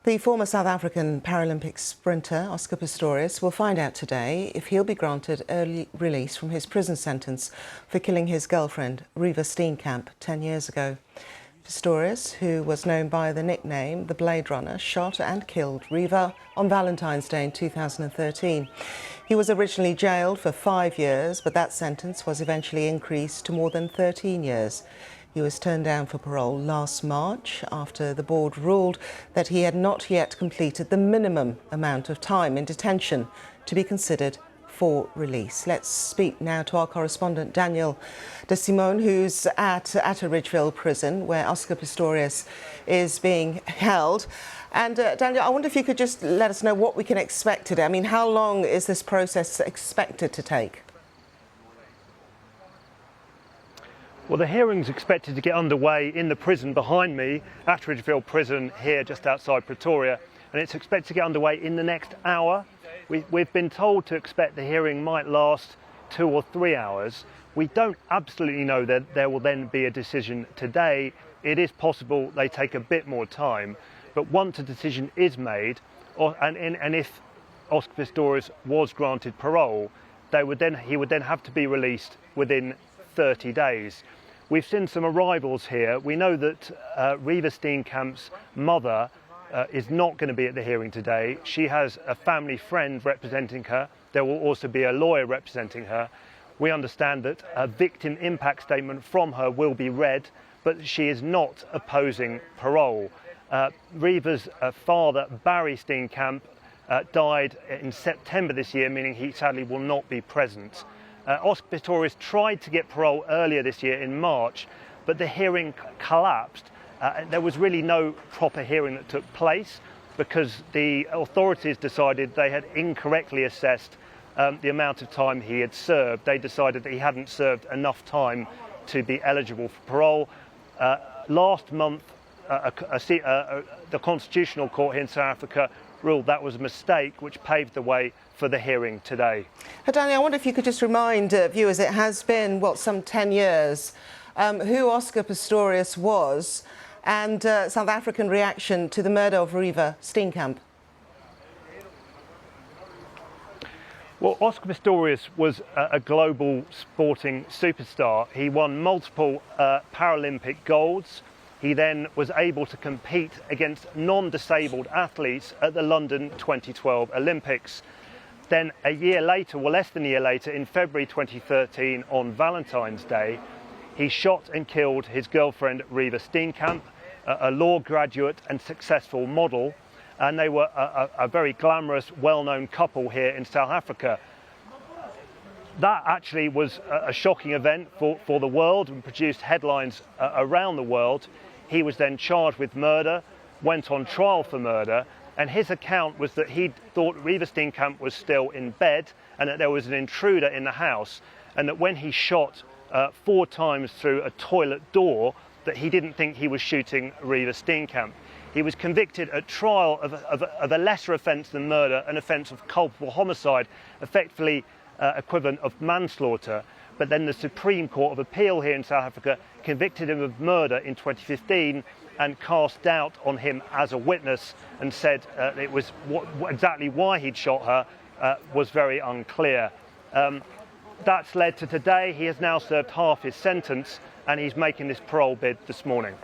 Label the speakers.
Speaker 1: The former South African Paralympic sprinter, Oscar Pistorius, will find out today if he'll be granted early release from his prison sentence for killing his girlfriend, Reeva Steenkamp, 10 years ago. Pistorius, who was known by the nickname the Blade Runner, shot and killed Reeva on Valentine's Day in 2013. He was originally jailed for 5 years, but that sentence was eventually increased to more than 13 years. He was turned down for parole last March after the board ruled that he had not yet completed the minimum amount of time in detention to be considered for release. Let's speak now to our correspondent Daniel De Simone, who's at Atteridgeville prison where Oscar Pistorius is being held. And Daniel, I wonder if you could just let us know what we can expect today. I mean, how long is this process expected to take?
Speaker 2: Well, the hearing's expected to get underway in the prison behind me, Atteridgeville prison here just outside Pretoria, and it's expected to get underway in the next hour. We've been told to expect the hearing might last 2 or 3 hours. We don't absolutely know that there will then be a decision today. It is possible they take a bit more time, but once a decision is made, and if Oscar Pistorius was granted parole, he would then have to be released within 30 days. We've seen some arrivals here. We know that Reeva Steenkamp's mother is not going to be at the hearing today. She has a family friend representing her. There will also be a lawyer representing her. We understand that a victim impact statement from her will be read, but she is not opposing parole. Reeva's father, Barry Steenkamp, died in September this year, meaning he sadly will not be present. Oscar Pistorius tried to get parole earlier this year in March, but the hearing collapsed. There was really no proper hearing that took place because the authorities decided they had incorrectly assessed the amount of time he had served. They decided that he hadn't served enough time to be eligible for parole. Last month, the Constitutional Court here in South Africa ruled that was a mistake, which paved the way for the hearing today.
Speaker 1: Daniel, I wonder if you could just remind viewers, it has been, some 10 years, who Oscar Pistorius was and South African reaction to the murder of Reeva Steenkamp.
Speaker 2: Well, Oscar Pistorius was a global sporting superstar. He won multiple Paralympic golds. He then was able to compete against non-disabled athletes at the London 2012 Olympics. Then a year later, well less than a year later, in February 2013 on Valentine's Day, he shot and killed his girlfriend Reeva Steenkamp, a law graduate and successful model, and they were a very glamorous, well-known couple here in South Africa. That actually was a shocking event for the world and produced headlines around the world. He was then charged with murder, went on trial for murder, and his account was that he thought Reeva Steenkamp was still in bed and that there was an intruder in the house, and that when he shot 4 times through a toilet door, that he didn't think he was shooting Reeva Steenkamp. He was convicted at trial of a lesser offence than murder, an offence of culpable homicide, effectively equivalent of manslaughter. But then the Supreme Court of Appeal here in South Africa convicted him of murder in 2015 and cast doubt on him as a witness and said it was exactly why he'd shot her was very unclear. That's led to today. He has now served half his sentence and he's making this parole bid this morning.